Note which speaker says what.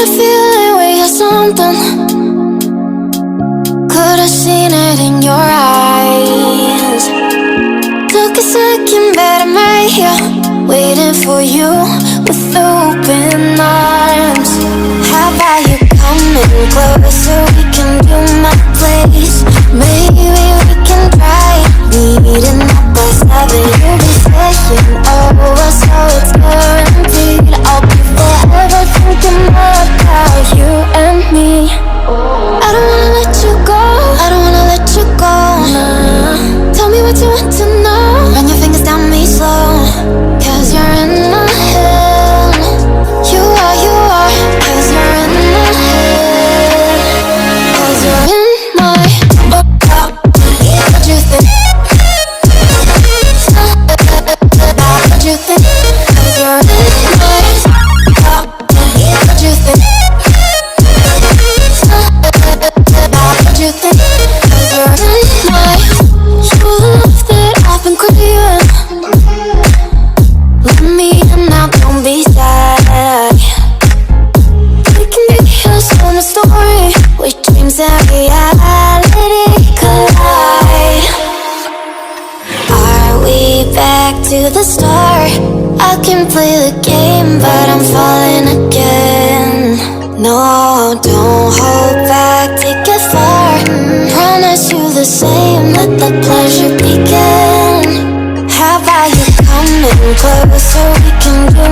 Speaker 1: a feeling we got something. Could've seen it in your eyes. Took a second, but I'm right here, waiting for you with open arms. How about you coming closer? We can do my place. Maybe we can try meeting up by 7. You'll be saying over, so it's guaranteed. I'll be forever thinking about you and me. I don't wanna let you go, I don't wanna let you go, nah. Tell me what you want to know. Run your fingers down me slow, cause you're in my head. You are, cause you're in my head. Cause you're in my what you think? What you think? Cause you're in my what you think? What you think? Cause you're in my true love that I've been craving. Let me in now, don't be sad. We can be a summer story where dreams and reality collide. Are we back to the start? I can play the game, but I'm falling again. No, don't hold back, take it far. Promise you the same, let the pleasure begin. How about you coming closer? We can do